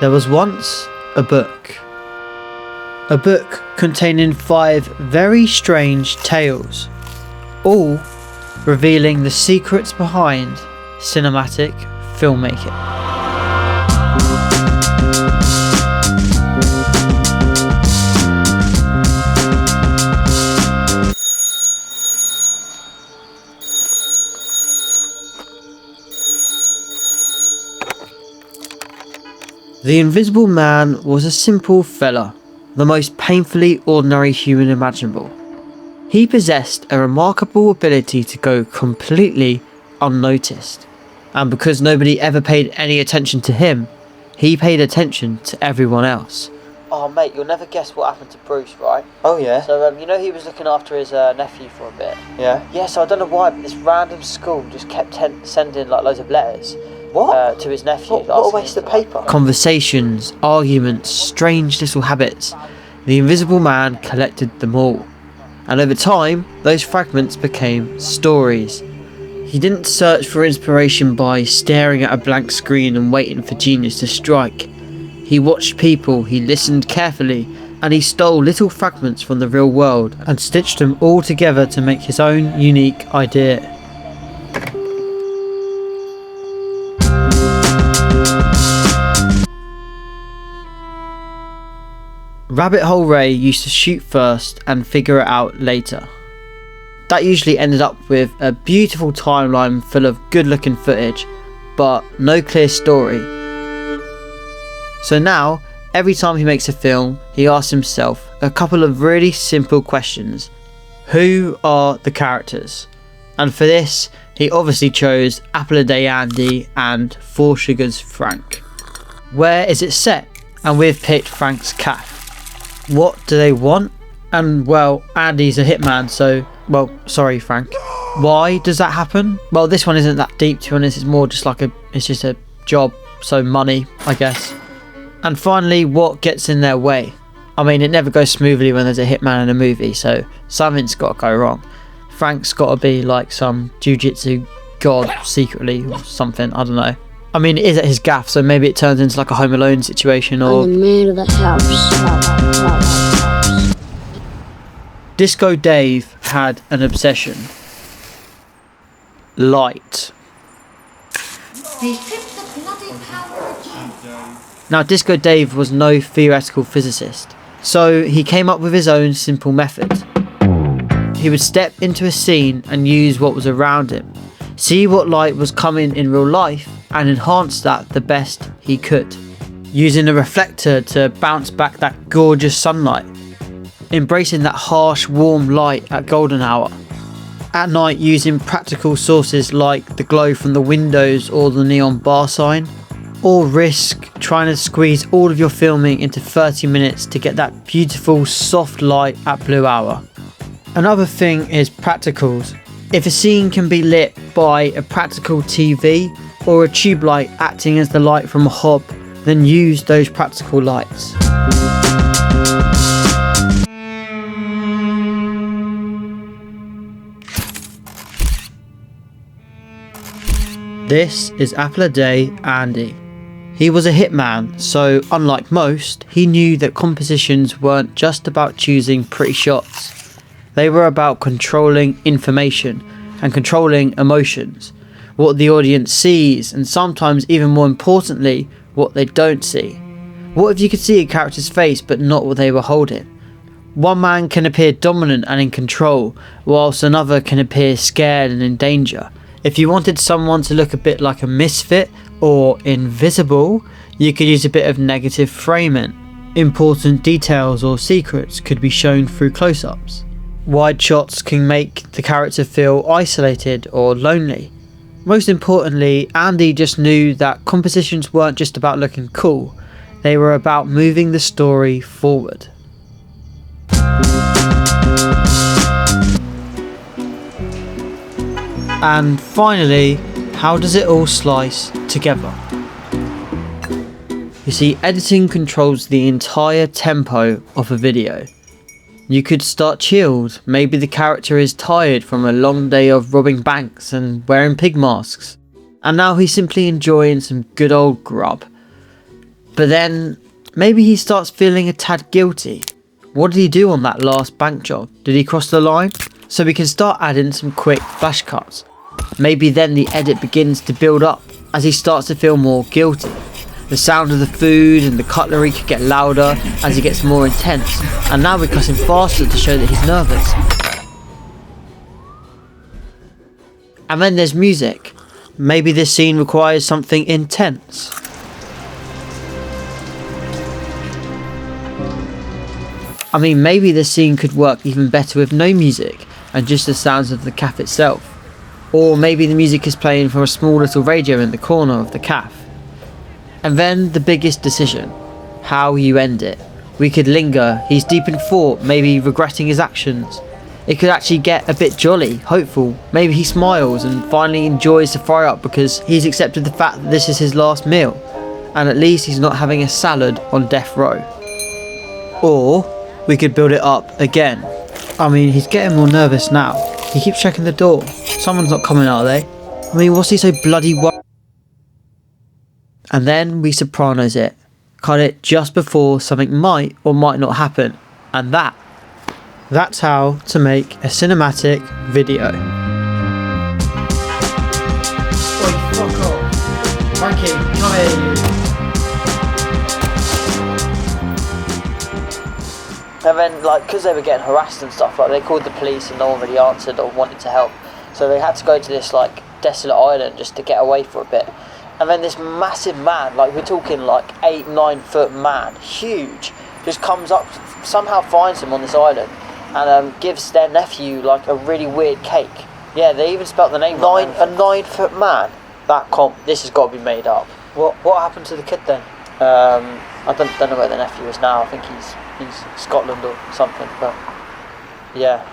There was once a book. A book containing 5 very strange tales, all revealing the secrets behind cinematic filmmaking. The Invisible Man was a simple fella, the most painfully ordinary human imaginable. He possessed a remarkable ability to go completely unnoticed, and because nobody ever paid any attention to him, he paid attention to everyone else. Oh mate, you'll never guess what happened to Bruce, right? Oh yeah? So you know he was looking after his nephew for a bit? Yeah? Yeah, so I don't know why, but this random school just kept sending like loads of letters. What? To his nephew. What a waste of paper. Conversations, arguments, strange little habits. The Invisible Man collected them all. And over time, those fragments became stories. He didn't search for inspiration by staring at a blank screen and waiting for genius to strike. He watched people, he listened carefully, and he stole little fragments from the real world and stitched them all together to make his own unique idea. Rabbit Hole Ray used to shoot first and figure it out later. That usually ended up with a beautiful timeline full of good looking footage, but no clear story. So now, every time he makes a film, he asks himself a couple of really simple questions. Who are the characters? And for this, he obviously chose Apple a Day Andy and 4 Sugars Frank. Where is it set? And we've picked Frank's calf. What do they want? And well, Andy's a hitman, so, well, sorry Frank. Why does that happen? Well, this one isn't that deep, to be honest. It's more just like it's just a job, so money, I guess. And finally, what gets in their way? I mean, it never goes smoothly when there's a hitman in a movie, so something's got to go wrong. Frank's got to be like some jiu-jitsu god secretly or something, I don't know. I mean, it is at his gaff, so maybe it turns into like a Home Alone situation, or... I'm the man of the house. Disco Dave had an obsession. Light. Now, Disco Dave was no theoretical physicist, so he came up with his own simple method. He would step into a scene and use what was around him, see what light was coming in real life, and enhance that the best he could, using a reflector to bounce back that gorgeous sunlight, embracing that harsh warm light at golden hour. At night, using practical sources like the glow from the windows or the neon bar sign, or risk trying to squeeze all of your filming into 30 minutes to get that beautiful soft light at blue hour. Another thing is practicals. If a scene can be lit by a practical TV or a tube light acting as the light from a hob, then use those practical lights. This is Apple a Day Andy. He was a hitman, so unlike most, he knew that compositions weren't just about choosing pretty shots. They were about controlling information and controlling emotions, what the audience sees, and sometimes even more importantly, what they don't see. What if you could see a character's face but not what they were holding? One man can appear dominant and in control, whilst another can appear scared and in danger. If you wanted someone to look a bit like a misfit or invisible, you could use a bit of negative framing. Important details or secrets could be shown through close-ups. Wide shots can make the character feel isolated or lonely. Most importantly, Andy just knew that compositions weren't just about looking cool, they were about moving the story forward. And finally, how does it all slice together? You see, editing controls the entire tempo of a video. You could start chilled, maybe the character is tired from a long day of robbing banks and wearing pig masks, and now he's simply enjoying some good old grub. But then maybe he starts feeling a tad guilty. What did he do on that last bank job? Did he cross the line? So we can start adding some quick flash cuts. Maybe then the edit begins to build up as he starts to feel more guilty. The sound of the food and the cutlery could get louder as he gets more intense, and now we're cutting faster to show that he's nervous. And then there's music. Maybe this scene requires something intense. I mean, maybe this scene could work even better with no music and just the sounds of the cafe itself. Or maybe the music is playing from a small little radio in the corner of the cafe. And then the biggest decision, how you end it. We could linger, he's deep in thought, maybe regretting his actions. It could actually get a bit jolly, hopeful. Maybe he smiles and finally enjoys the fry up because he's accepted the fact that this is his last meal. And at least he's not having a salad on death row. Or we could build it up again. I mean, he's getting more nervous now. He keeps checking the door. Someone's not coming, are they? I mean, what's he so bloody worried? And then we sopranos it. Cut it just before something might or might not happen. And that's how to make a cinematic video. Oi, fuck off. Frankie, come here. And then, like, because they were getting harassed and stuff, like, they called the police and no one really answered or wanted to help. So they had to go to this, like, desolate island just to get away for a bit. And then this massive man, like, we're talking, like, 8-9 foot man, huge, just comes up, somehow finds him on this island and gives their nephew, like, a really weird cake. Yeah, they even spelt the name wrong. A 9 foot man? This has got to be made up. What happened to the kid then? I don't know where the nephew is now. I think he's Scotland or something, but yeah.